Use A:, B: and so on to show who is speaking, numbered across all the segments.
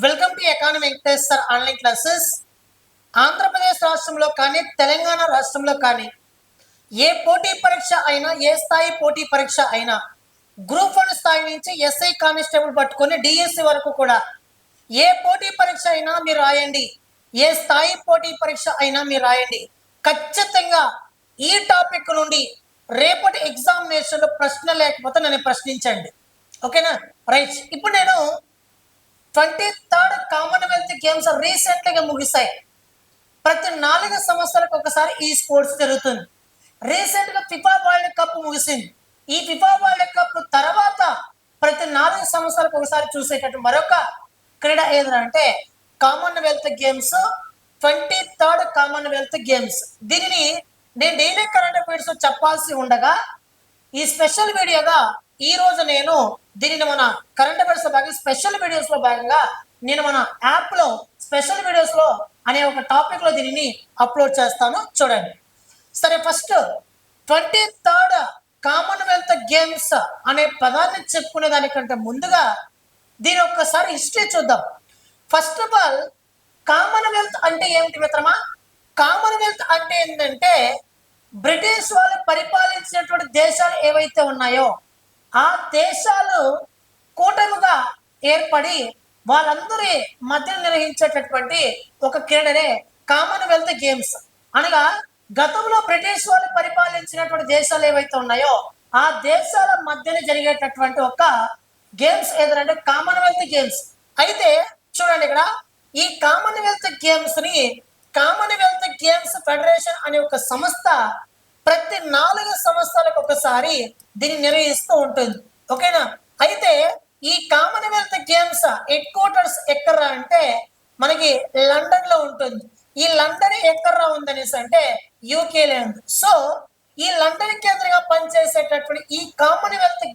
A: Welcome to economy Venkatesh sir online classes. Andhra Pradesh రాష్ట్రంలో కానీ తెలంగాణ రాష్ట్రంలో కానీ ఏ పోటీ పరీక్ష అయినా, ఏ స్థాయి పోటీ పరీక్ష అయినా, గ్రూప్ 1 స్థాయి నుంచి ఎస్ఐ కానిస్టేబుల్ పట్టుకొని డిఎస్సి వరకు కూడా ఏ పోటీ పరీక్ష అయినా మీరు రాయండి, ఏ స్థాయి పోటీ పరీక్ష అయినా మీరు రాయండి. ఖచ్చితంగా ఈ టాపిక్ నుండి రేపటి ఎగ్జామినేషన్లో ప్రశ్న లేకపోతే నన్ను ప్రశ్నించండి. ఓకేనా? రైట్. ఇప్పుడు నేను 23rd కామన్వెల్త్ గేమ్స్ రీసెంట్గా ముగిశాయి. ప్రతి 4 సంవత్సరాలకు ఒకసారి ఈ స్పోర్ట్స్ జరుగుతుంది. రీసెంట్గా ఫిఫా వరల్డ్ కప్ ముగిసింది. ఈ ఫిఫా వరల్డ్ కప్ తర్వాత ప్రతి 4 సంవత్సరాలకు ఒకసారి చూసేటట్టు మరొక క్రీడ ఏదంటే Commonwealth games, 23rd Commonwealth games. దీనిని నేను డైలీ కరెంట్ అఫైర్స్ చెప్పాల్సి ఉండగా ఈ స్పెషల్ వీడియోగా ఈ రోజు నేను దీనిని మన కరెంట్ అఫైర్స్ లో భాగంగా స్పెషల్ వీడియోస్ లో భాగంగా నేను మన యాప్ లో స్పెషల్ వీడియోస్ లో అనే ఒక టాపిక్ లో దీనిని అప్లోడ్ చేస్తాను, చూడండి. సరే, ఫస్ట్ 23rd కామన్వెల్త్ గేమ్స్ అనే పదాన్ని చెప్పుకునే దానికంటే ముందుగా దీని ఒక్కసారి హిస్టరీ చూద్దాం. ఫస్ట్ ఆఫ్ ఆల్, కామన్వెల్త్ అంటే ఏమిటి మిత్రమా? కామన్వెల్త్ అంటే ఏంటంటే బ్రిటిష్ వాళ్ళు పరిపాలించినటువంటి దేశాలు ఏవైతే ఉన్నాయో ఆ దేశాలు కూటమిగా ఏర్పడి వాళ్ళందరి మధ్య నిర్వహించేటటువంటి ఒక క్రీడనే కామన్వెల్త్ గేమ్స్. అనగా గతంలో బ్రిటిష్ వాళ్ళు పరిపాలించినటువంటి దేశాలు ఏవైతే ఉన్నాయో ఆ దేశాల మధ్యన జరిగేటటువంటి ఒక గేమ్స్ ఏదంటే కామన్వెల్త్ గేమ్స్. అయితే చూడండి, ఇక్కడ ఈ కామన్వెల్త్ గేమ్స్ ని కామన్వెల్త్ గేమ్స్ ఫెడరేషన్ అనే ఒక సంస్థ ప్రతి 4 సంవత్సరాలకు ఒకసారి దీన్ని నిర్వహిస్తూ ఉంటుంది. ఓకేనా? అయితే ఈ కామన్వెల్త్ గేమ్స్ హెడ్ క్వార్టర్స్ ఎక్కడ అంటే మనకి లండన్ లో ఉంటుంది. ఈ లండన్ ఎక్కడ ఉందనేసి అంటే యూకేలో ఉంది. సో ఈ లండన్ కేంద్రంగా పనిచేసేటటువంటి ఈ కామన్వెల్త్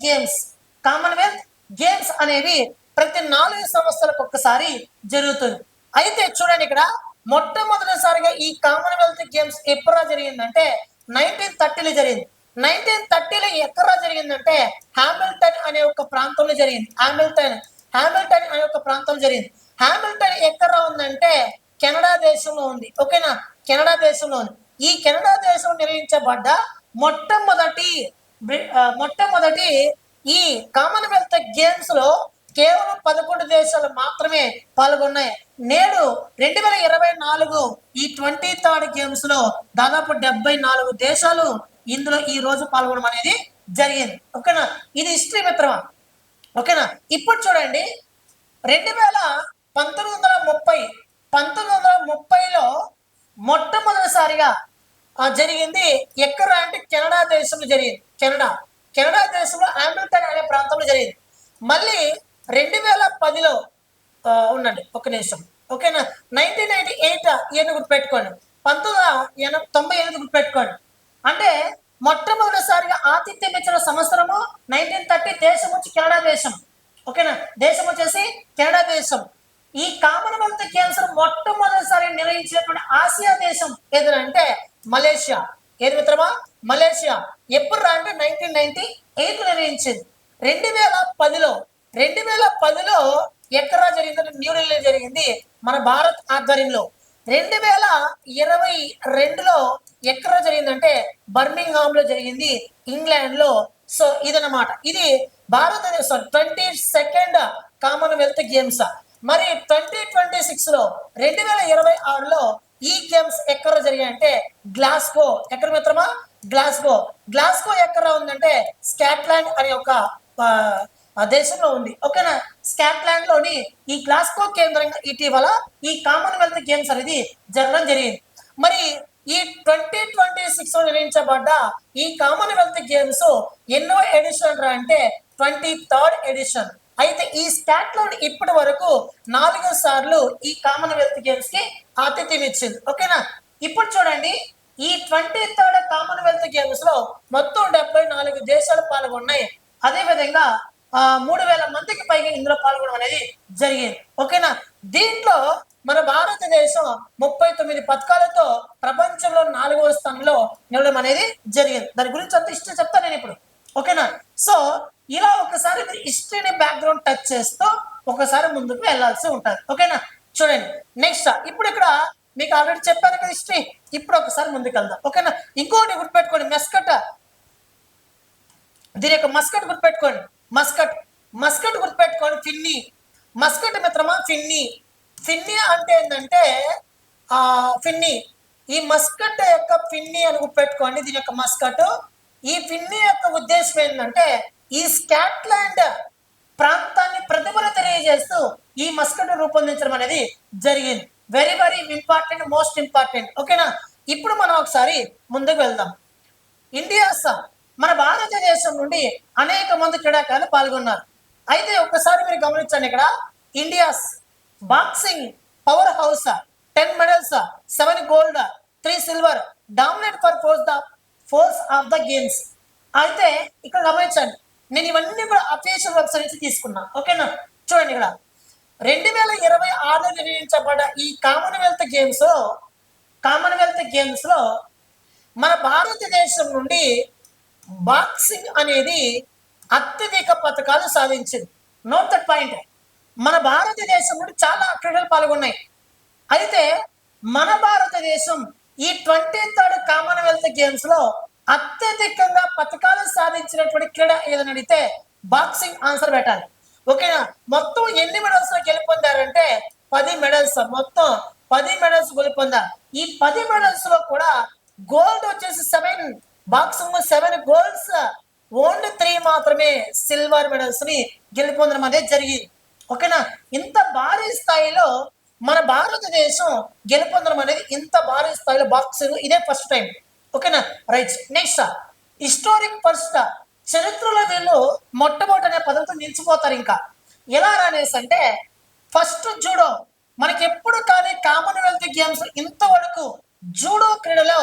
A: గేమ్స్ అనేవి ప్రతి 4 సంవత్సరాలకు ఒక్కసారి జరుగుతుంది. అయితే చూడండి, ఇక్కడ మొట్టమొదటిసారిగా ఈ కామన్వెల్త్ గేమ్స్ ఎప్పుడు జరిగిందంటే 1930లో జరిగింది. 1930లో ఎక్కడ జరిగిందంటే హామిల్టన్ అనే ఒక ప్రాంతంలో జరిగింది. హామిల్టన్ అనే ఒక ప్రాంతంలో జరిగింది. హామిల్టన్ ఎక్కడ ఉందంటే కెనడా దేశంలో ఉంది. ఓకేనా? కెనడా దేశంలో ఉంది. ఈ కెనడా దేశం నిర్వహించబడ్డ మొట్టమొదటి ఈ కామన్వెల్త్ గేమ్స్ లో కేవలం 11 దేశాలు మాత్రమే పాల్గొన్నాయి. నేడు 2024 ఈ 23rd గేమ్స్ లో దాదాపు 74 దేశాలు ఇందులో ఈ రోజు పాల్గొనడం అనేది జరిగింది. ఓకేనా? ఇది హిస్టరీ మిత్రమా. ఓకేనా? ఇప్పుడు చూడండి, 1930లో మొట్టమొదటిసారిగా జరిగింది ఎక్కడ అంటే కెనడా దేశంలో జరిగింది. కెనడా దేశంలో హామిల్టన్ అనే ప్రాంతంలో జరిగింది. మళ్ళీ 2010లో ఉండండి ఒక నిమిషం. ఓకేనా? 1998 ఇయర్ని గుర్తుపెట్టుకోండి. 1998 గుర్తుపెట్టుకోండి. అంటే మొట్టమొదటిసారిగా ఆతిథ్యం ఇచ్చిన సంవత్సరము 1930. దేశం వచ్చి కెనడా దేశం. ఓకేనా? దేశం వచ్చేసి కెనడా దేశం. ఈ కామన్వెల్త్ గేమ్స్ మొట్టమొదటిసారి నిర్వహించినటువంటి ఆసియా దేశం ఏదంటే మలేషియా. ఏది మిత్రమా? మలేషియా. ఎప్పుడు అంటే 1998 నిర్వహించింది. 2010లో ఎక్కడ జరిగిందంటే న్యూఢిల్లీ జరిగింది, మన భారత్ ఆధ్వర్యంలో. 2022లో ఎక్కడ జరిగిందంటే బర్మింగ్హామ్ లో జరిగింది, ఇంగ్లాండ్ లో. సో ఇదన్నమాట. ఇది భారతదేశం 22nd కామన్వెల్త్ గేమ్స్. మరి 2026లో 2026లో ఈ గేమ్స్ ఎక్కడ జరిగాయంటే గ్లాస్గో. ఎక్కడ మిత్రమా? గ్లాస్గో ఎక్కడ ఉందంటే స్కాట్లాండ్ అనే ఒక దేశంలో ఉంది. ఓకేనా? స్కాట్లాండ్ లోని ఈ గ్లాస్గో కేంద్రంగా ఇటీవల ఈ కామన్వెల్త్ గేమ్స్ అనేది జరగడం జరిగింది. మరి ఈ 2026 నిర్వహించబడ్డ ఈ కామన్వెల్త్ గేమ్స్ ఎన్నో ఎడిషన్ అంటే 23rd ఎడిషన్. అయితే ఈ స్కాట్లాండ్ ఇప్పటి వరకు 4 సార్లు ఈ కామన్వెల్త్ గేమ్స్ కి ఆతిథ్యం ఇచ్చింది. ఓకేనా? ఇప్పుడు చూడండి, ఈ 23rd కామన్వెల్త్ గేమ్స్ లో మొత్తం 74 దేశాలు పాల్గొన్నాయి. అదే విధంగా 3000 మందికి పైగా ఇందులో పాల్గొనడం అనేది జరిగింది. ఓకేనా? దీంట్లో మన భారతదేశం 39 పథకాలతో ప్రపంచంలో 4వ స్థానంలో నిలవడం అనేది జరిగింది. దాని గురించి అంత ఇష్టం చెప్తాను నేను ఇప్పుడు. ఓకేనా? సో ఇలా ఒకసారి మీరు హిస్టరీని బ్యాక్గ్రౌండ్ టచ్ చేస్తూ ఒకసారి ముందుకు వెళ్ళాల్సి ఉంటుంది. ఓకేనా? చూడండి నెక్స్ట్ ఇప్పుడు ఇక్కడ మీకు ఆల్రెడీ చెప్పాను కదా హిస్టరీ. ఇప్పుడు ఒకసారి ముందుకు వెళ్దాం. ఓకేనా? ఇంకోటి గుర్తుపెట్టుకోండి, మస్కట్. దీని యొక్క మస్కట్ గుర్తుపెట్టుకోండి. మస్కట్ గుర్తుపెట్టుకోండి. ఫిన్ని మస్కట్ మిత్రమా, ఫిన్ని అంటే ఏంటంటే ఫిన్ని. ఈ మస్కట్ యొక్క ఫిన్ని అని గుర్తుపెట్టుకోండి. దీని యొక్క మస్కట్. ఈ ఫిన్ని యొక్క ఉద్దేశం ఏంటంటే ఈ స్కాట్లాండ్ ప్రాంతాన్ని ప్రతిభన తెలియజేస్తూ ఈ మస్కట్ రూపొందించడం అనేది జరిగింది. Very very important, most important. ఓకేనా? ఇప్పుడు మనం ఒకసారి ముందుకు వెళ్దాం. ఇండియాస్ మన భారతదేశం నుండి అనేక మంది క్రీడాకారులు పాల్గొన్నారు. అయితే ఒక్కసారి మీరు గమనించండి, ఇక్కడ India's boxing power house 10 medals, 7 gold, 3 silver, dominate for force of the games. అయితే ఇక్కడ గమనించండి, నేను ఇవన్నీ కూడా అఫీషియల్ వెబ్సైట్ నుంచి తీసుకున్నా. ఓకేనా? చూడండి, ఇక్కడ 2026 నిర్వహించబడ్డ ఈ కామన్వెల్త్ గేమ్స్ లో మన భారతదేశం నుండి బాక్సింగ్ అనేది అత్యధిక పథకాలు సాధించింది. Note that point. మన భారతదేశం నుండి చాలా క్రీడలు పాల్గొన్నాయి. అయితే మన భారతదేశం ఈ 23rd కామన్వెల్త్ గేమ్స్ లో అత్యధికంగా పథకాలు సాధించినటువంటి క్రీడ ఏదని అడిగితే బాక్సింగ్ ఆన్సర్ పెట్టాలి. ఓకేనా? మొత్తం ఎన్ని మెడల్స్ గెలుపొందారంటే 10 మెడల్స్. మొత్తం 10 మెడల్స్ గెలుపొందారు. ఈ 10 మెడల్స్ లో కూడా గోల్డ్ వచ్చేసి 7, బాక్సింగ్ 7 గోల్డ్స్, ఓన్లీ 3 మాత్రమే సిల్వర్ మెడల్స్ ని గెలుపొందడం అనేది జరిగింది. ఓకేనా? ఇంత భారీ స్థాయిలో మన భారతదేశం గెలుపొందడం అనేది, ఇంత భారీ స్థాయిలో బాక్సింగ్ ఇదే ఫస్ట్ టైం. ఓకేనా? రైట్. Next historic first. చరిత్రలో వీళ్ళు మొట్టమొదటి అనే పదంతో నిలిచిపోతారు. ఇంకా ఎలా అనేసి అంటే ఫస్ట్ జూడో. మనకి ఎప్పుడు కానీ కామన్వెల్త్ గేమ్స్ ఇంతవరకు జూడో క్రీడలో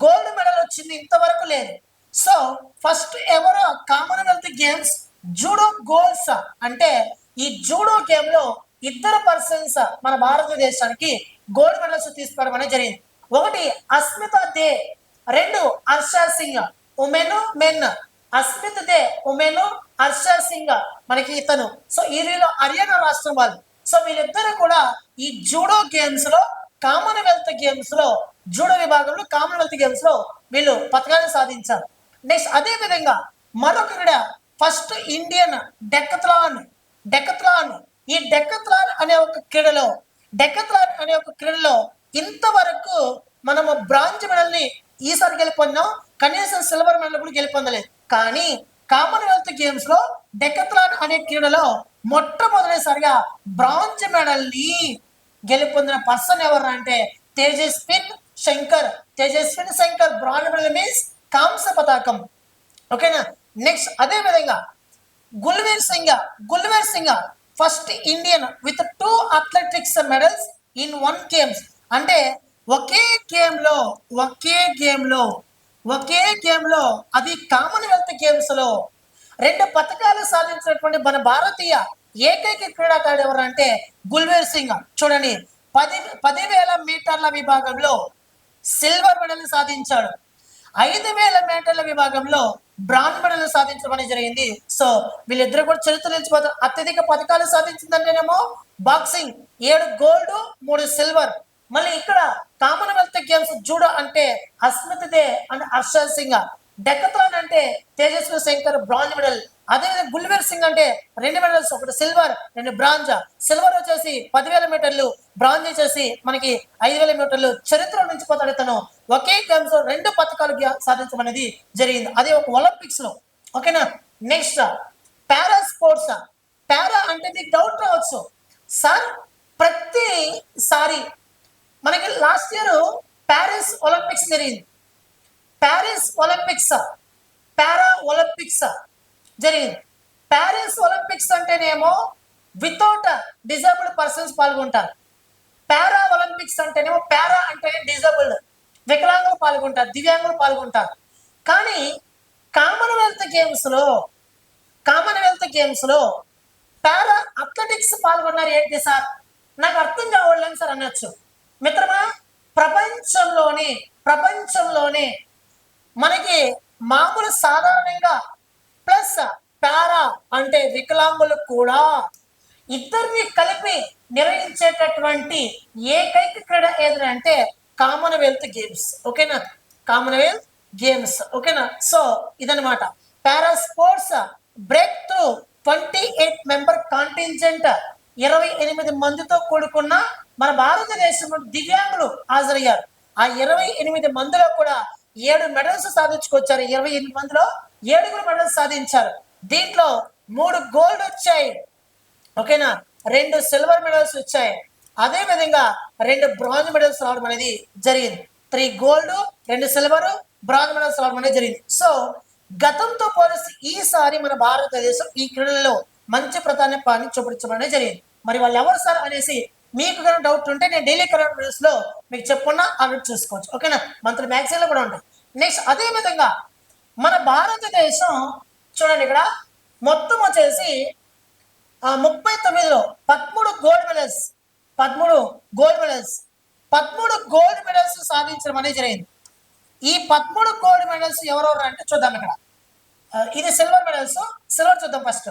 A: గోల్డ్ మెడల్ వచ్చింది ఇంతవరకు లేదు. సో ఫస్ట్ ఎవరు కామన్వెల్త్ గేమ్స్ జూడో గోల్డ్స్ అంటే ఈ జూడో గేమ్ లో 2 పర్సన్స్ మన భారతదేశానికి గోల్డ్ మెడల్స్ తీసుకోవడం అనేది జరిగింది. ఒకటి Asmita they, 2 Harsha Singh. Women men Asmith they women, Harsha Singh మనకి ఇతను. సో వీళ్ళు హర్యానా రాష్ట్రం వాళ్ళు. సో వీళ్ళిద్దరూ కూడా ఈ జూడో గేమ్స్ లో కామన్వెల్త్ గేమ్స్ లో జూడో విభాగంలో కామన్వెల్త్ గేమ్స్ లో వీళ్ళు పథకాన్ని సాధించారు. నెక్స్ట్ అదే విధంగా మరొక క్రీడ ఫస్ట్ ఇండియన్ డెక్కత్లాన్. ఈ డెక్కత్లాన్ అనే ఒక క్రీడలో ఇంతవరకు మనము బ్రాంజ్ మెడల్ ని ఈసారి గెలుపొందాం. కనీసం సిల్వర్ మెడల్ కూడా గెలుపొందలేదు. కానీ కామన్వెల్త్ గేమ్స్ లో డెక్కత్లాన్ అనే క్రీడలో మొట్టమొదటిసారిగా బ్రాంజ్ మెడల్ ని గెలుపొందిన పర్సన్ ఎవరు అంటే Tejaswin Shankar. Bronze medal means కాంస్య పతాకం. ఓకేనా? నెక్స్ట్ అదే విధంగా Gulveer Singh first Indian with 2 athletics medals in 1 games. అంటే ఒకే గేమ్ లో అది కామన్వెల్త్ గేమ్స్ లో 2 పథకాలు సాధించినటువంటి మన భారతీయ ఏకైక క్రీడాకారుడు ఎవరు అంటే గుల్వీర్ సింగ్. చూడండి, 10,000 మీటర్ల విభాగంలో సిల్వర్ మెడల్ సాధించాడు. 5,000 మీటర్ల విభాగంలో బ్రాంజ్ మెడల్ సాధించడం అనేది జరిగింది. సో వీళ్ళిద్దరు కూడా చరిత్ర నిలిచిపోతారు. అత్యధిక పథకాలు సాధించిందంటేనేమో బాక్సింగ్ 7 గోల్డ్, 3 సిల్వర్. మళ్ళీ ఇక్కడ కామన్వెల్త్ గేమ్స్ జూడో అంటే అస్మిత్ దే అండ్ హర్షా సింగ్. డెక్కత్లాన్ అంటే తేజస్వి శంకర్ బ్రాంజ్ మెడల్. అదేవిధంగా గుల్వీర్ సింగ్ అంటే 2 మెడల్స్, 1 సిల్వర్, 2 బ్రాంజ్. సిల్వర్ వచ్చేసి 10,000 మీటర్లు, బ్రాంజ్ వచ్చేసి మనకి 5,000 మీటర్లు. చరిత్ర నుంచి పోతాడు ఇతను. ఒకే గేమ్స్ 2 పథకాలు సాధించడం అనేది జరిగింది, అదే ఒక ఒలింపిక్స్ లో. ఓకేనా? Next para sports. పారా అంటే మీకు డౌట్ రావచ్చు, సార్ ప్రతిసారి మనకి లాస్ట్ ఇయర్ ప్యారిస్ ఒలింపిక్స్ జరిగింది. పారా ఒలింపిక్స్ జరిగింది. ప్యారిస్ ఒలింపిక్స్ అంటేనేమో వితౌట్ డిజేబుల్డ్ పర్సన్స్ పాల్గొంటారు. పారా ఒలింపిక్స్ అంటేనేమో పారా అంటే డిజేబుల్డ్, వికలాంగులు పాల్గొంటారు, దివ్యాంగులు పాల్గొంటారు. కానీ కామన్వెల్త్ గేమ్స్ లో పారా అథ్లెటిక్స్ పాల్గొన్నారు. ఏంటి సార్, నాకు అర్థం కావట్లేదు సార్ అనొచ్చు. మిత్రమా, ప్రపంచంలోనే మనకి మామూలు సాధారణంగా ప్లస్ పారా అంటే వికలాంగులు కూడా ఇద్దరిని కలిపి నిర్వహించేటటువంటి ఏకైక క్రీడ ఏదంటే కామన్వెల్త్ గేమ్స్. ఓకేనా, కామన్వెల్త్ గేమ్స్. ఓకేనా, సో ఇదనమాట para sports break through 28 member contingent 28 మందితో కూడుకున్న మన భారతదేశంలో దివ్యాంగులు హాజరయ్యారు. ఆ 28 మందిలో కూడా 7 మెడల్స్ సాధించుకొచ్చారు. 28 మందిలో 7 మెడల్స్ సాధించారు. దీంట్లో 3 గోల్డ్ వచ్చాయి. ఓకేనా, 2 సిల్వర్ మెడల్స్ వచ్చాయి. అదే విధంగా 2 బ్రాంజ్ మెడల్స్ రావడం అనేది జరిగింది. 3 గోల్డ్, 2 సిల్వర్, బ్రాంజ్ మెడల్స్ రావడం అనేది జరిగింది. సో గతంతో పోలిసి ఈసారి మన భారతదేశం ఈ క్రీడల్లో మంచి ప్రాధాన్యతని చూపించడం అనేది జరిగింది. మరి వాళ్ళు ఎవరు సార్ అనేసి మీకు కనుక డౌట్ ఉంటే నేను డైలీ కరెంట్ అఫైర్స్ లో మీకు చెప్పుకున్నా అవి చూసుకోవచ్చు. ఓకేనా, మంత్లీ మ్యాగజైన్ లో కూడా ఉంటాయి. నెక్స్ట్ అదే విధంగా మన భారతదేశం చూడండి, ఇక్కడ మొత్తం వచ్చేసి 39లో 13 గోల్డ్ మెడల్స్ 13 గోల్డ్ మెడల్స్ సాధించడం అనేది జరిగింది. ఈ 13 గోల్డ్ మెడల్స్ ఎవరెవరు అంటే చూద్దాం. ఇక్కడ ఇది సిల్వర్ మెడల్స్. సిల్వర్ చూద్దాం ఫస్ట్,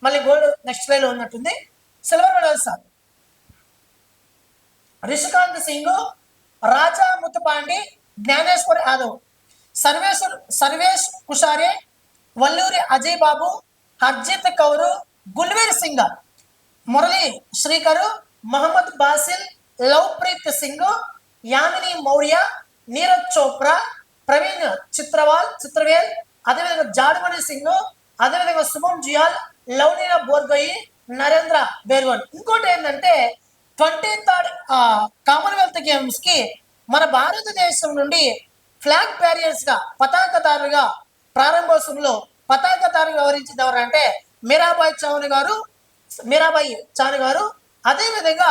A: మళ్ళీ గోల్డ్ నెక్స్ట్ స్లైడ్ లో ఉన్నట్టుంది. సిల్వర్ మెడల్స్ రిషికాంత్ సింగ్, రాజా ముత్తుపాండి, జ్ఞానేశ్వర్ యాదవ్, సర్వేష్ కుషారే, వల్లూరి అజయ్ బాబు, హర్జిత్ కౌర్, గుల్వీర్ సింగ్, మురళీ శ్రీకర్, మహమ్మద్ బాసిల్, లవ్ప్రీత్ సింగ్, యామిని మౌర్య, నీరజ్ చోప్రా, ప్రవీణ్ చిత్రవేల్, అదేవిధంగా జాడమణి సింగ్, అదేవిధంగా శుభం జుయాల్, లవ్లీనా బోర్గోయి, నరేంద్ర బేర్వన్. ఇంకోటి ఏంటంటే 23rd కామన్వెల్త్ గేమ్స్ కి మన భారతదేశం నుండి ఫ్లాగ్ బ్యారియర్స్ గా పతాకదారులుగా ప్రారంభోత్సవంలో పతాకదారుగా వ్యవహరించింది ఎవరంటే మీరాబాయి చాను గారు, అదేవిధంగా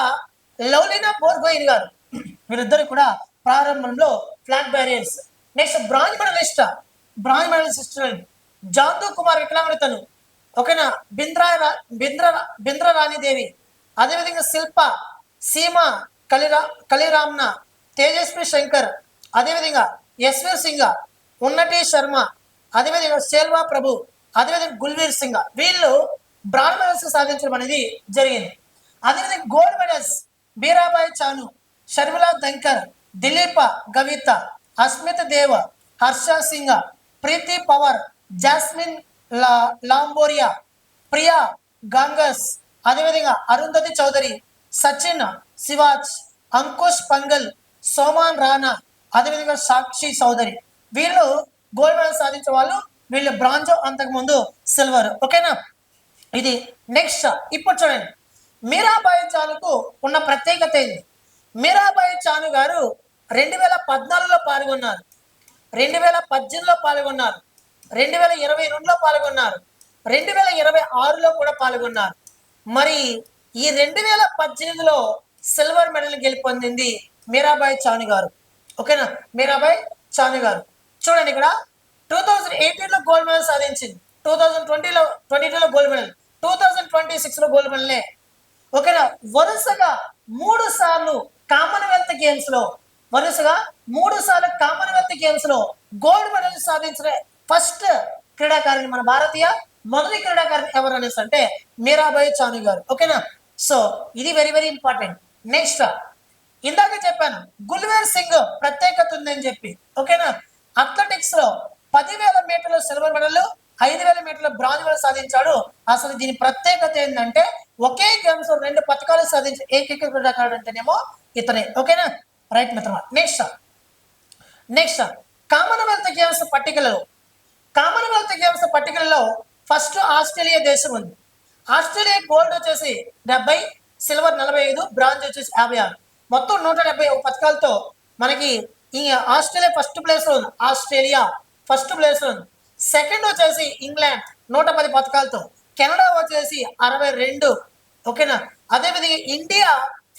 A: లవ్లీనా బోర్గోయిన్ గారు. వీరిద్దరు కూడా ప్రారంభంలో flag bearers. Next bronze medallist Jandu Kumar వికలాంగుతను. ఓకేనా, బింద్ర రాణిదేవి, అదేవిధంగా శిల్ప, సీమ కలిరామ్న, తేజస్వి శంకర్, అదేవిధంగా యశ్వర్ సింగ్, ఉన్నటి శర్మ, అదేవిధంగా శేల్వా ప్రభు, అదేవిధంగా గుల్వీర్ సింగ్. వీళ్ళు బ్రాంజ్ మెడల్స్ సాధించడం అనేది జరిగింది. అదేవిధంగా గోల్డ్ మెడల్స్ బీరాబాయి చాను, షర్మిలా దంకర్, దిలీప గవిత, అస్మిత్ దేవ్, హర్ష సింగ్, ప్రీతి పవర్, జాస్మిన్ లాంబోరియా, ప్రియా గాంగస్, అదేవిధంగా అరుంధతి చౌదరి, సచిన్ శివాజ్, అంకుష్ పంగల్, సోమాన్ రాణా, అదేవిధంగా సాక్షి చౌదరి. వీళ్ళు గోల్డ్ మెడల్ సాధించే వాళ్ళు. వీళ్ళు బ్రాంజో, అంతకుముందు సిల్వర్. ఓకేనా, ఇది నెక్స్ట్. ఇప్పుడు చూడండి, మీరాబాయి చానుకు ఉన్న ప్రత్యేకత ఏంది? మీరాబాయి చాను గారు 2014లో పాల్గొన్నారు, 2018లో పాల్గొన్నారు, 2022లో పాల్గొన్నారు, 2026లో కూడా పాల్గొన్నారు. మరి ఈ 2018లో సిల్వర్ మెడల్ గెలుపొందింది మీరాబాయి చాను గారు. ఓకేనా, మీరాబాయి చాను గారు. చూడండి, ఇక్కడ 2018లో గోల్డ్ మెడల్ సాధించింది, 2022లో గోల్డ్ మెడల్, 2026లో గోల్డ్ మెడలే. ఓకేనా, వరుసగా 3 సార్లు కామన్వెల్త్ గేమ్స్ లో గోల్డ్ మెడల్ సాధించిన ఫస్ట్ క్రీడాకారిణి, మన భారతీయ మొదటి క్రీడాకారిణి ఎవరు అనేసి అంటే మీరాబాయి చాను గారు. ఓకేనా, సో ఇది వెరీ వెరీ ఇంపార్టెంట్. నెక్స్ట్, ఇందాక చెప్పాను గుల్వీర్ సింగ్ ప్రత్యేకత ఉందని చెప్పి. ఓకేనా, అథ్లెటిక్స్ లో 10,000 మీటర్ల సిల్వర్ మెడల్, 5,000 మీటర్ల బ్రాంజ్ మెడల్ సాధించాడు. అసలు దీని ప్రత్యేకత ఏంటంటే ఒకే గేమ్స్ 2 పథకాలు సాధించే ఏకైక క్రీడాకారుడు అంటేనేమో ఇతనే. ఓకేనా, రైట్ మిత్రమా. నెక్స్ట్ కామన్వెల్త్ గేమ్స్ పట్టికలలో ఫస్ట్ ఆస్ట్రేలియా దేశం ఉంది. ఆస్ట్రేలియా గోల్డ్ వచ్చేసి 70, సిల్వర్ 45, బ్రాంజ్ వచ్చేసి 56, మొత్తం 171 పథకాలతో మనకి ఈ ఆస్ట్రేలియా ఫస్ట్ ప్లేస్ లో ఉంది. సెకండ్ వచ్చేసి ఇంగ్లాండ్ 110 పథకాలతో, కెనడా వచ్చేసి 62. ఓకేనా, అదేవిధంగా ఇండియా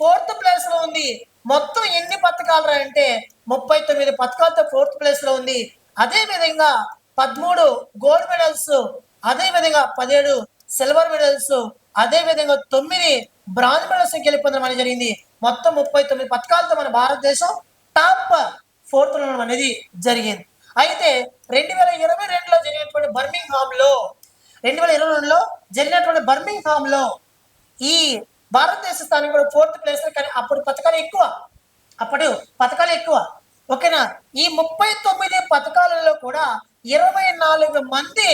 A: 4th ప్లేస్ లో ఉంది. మొత్తం ఎన్ని పథకాలు అంటే 39 పథకాలతో 4th ప్లేస్ లో ఉంది. అదే విధంగా 13 గోల్డ్ మెడల్స్, అదే విధంగా 17 సిల్వర్ మెడల్స్, అదే విధంగా 9 బ్రాంజ్ మెడల్స్ గెలుపొందడం అనేది జరిగింది. మొత్తం 39 పథకాలతో మన భారతదేశం టాప్ 4th ఉండడం అనేది జరిగింది. అయితే 2022లో జరిగినటువంటి బర్మింగ్హామ్ లో ఈ భారతదేశ స్థానం కూడా 4th ప్లేస్, కానీ అప్పుడు పథకాలు ఎక్కువ. ఓకేనా? ఈ 39 పథకాలలో కూడా 24 మంది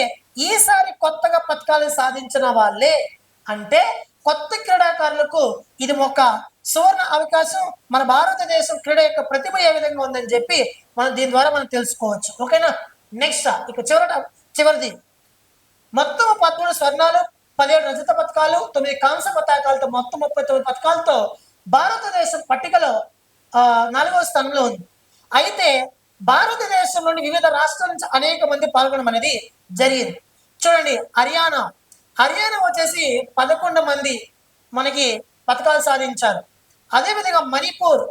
A: ఈసారి కొత్తగా పథకాలు సాధించిన వాళ్ళే. అంటే కొత్త క్రీడాకారులకు ఇది ఒక సువర్ణ అవకాశం. మన భారతదేశం క్రీడ యొక్క ప్రతిభ ఏ విధంగా ఉందని చెప్పి మనం దీని ద్వారా మనం తెలుసుకోవచ్చు. ఓకేనా? నెక్స్ట్ ఇక చివరిది మొత్తం 13 స్వర్ణాలు, 17 రజత పథకాలు, 9 కాంస్య పథకాలతో మొత్తం 39 పథకాలతో భారతదేశం పట్టికలో 4వ స్థానంలో ఉంది. అయితే భారతదేశం నుండి వివిధ రాష్ట్రాల నుంచి అనేక మంది పాల్గొనడం అనేది జరిగింది. చూడండి, హర్యానా వచ్చేసి 11 మంది మనకి పథకాలు సాధించారు. అదేవిధంగా మణిపూర్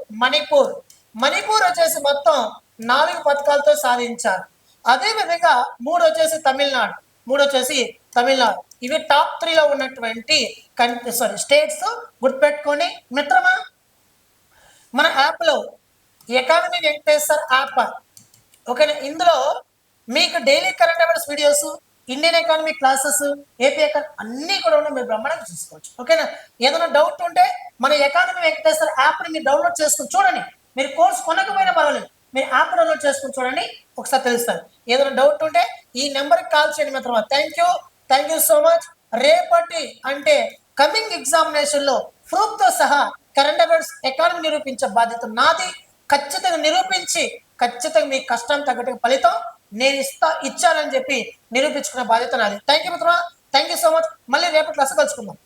A: వచ్చేసి మొత్తం 4 పథకాలతో సాధించారు. అదేవిధంగా 3 వచ్చేసి తమిళనాడు. ఇవి టాప్ 3లో ఉన్నటువంటి స్టేట్స్. గుర్తుపెట్టుకొని మిత్రమా, మన యాప్లో ఎకానమీ వెంకటేశ్వర్ యాప్, ఓకేనా? ఇందులో మీకు daily current affairs videos, Indian economy classes, AP economy అన్నీ కూడా ఉన్నాయి. మీరు బ్రహ్మాండంగా చూసుకోవచ్చు. ఓకేనా? ఏదైనా డౌట్ ఉంటే మన ఎకానమీ వెంకటేశ్వర్ యాప్ని మీరు డౌన్లోడ్ చేసుకుని చూడండి. మీరు కోర్స్ కొనకపోయినా పర్వాలేదు, మీరు యాప్ డౌన్లోడ్ చేసుకుని చూడండి, ఒకసారి తెలుస్తుంది. ఏదైనా డౌట్ ఉంటే ఈ నెంబర్కి కాల్ చేయండి మిత్రమా. Thank you so much. రేపటి అంటే కమింగ్ ఎగ్జామినేషన్లో ప్రూఫ్తో సహా కరెంట్ అఫైర్స్ ఎకానమీ నిరూపించే బాధ్యత నాది. ఖచ్చితంగా నిరూపించి ఖచ్చితంగా మీ కష్టం తగ్గట్టు ఫలితం నేను ఇచ్చానని చెప్పి నిరూపించుకునే బాధ్యత నాది. థ్యాంక్ యూ మిత్రమా. Thank you so much. మళ్ళీ రేపటి క్లాస్ కలుసుకుందాం.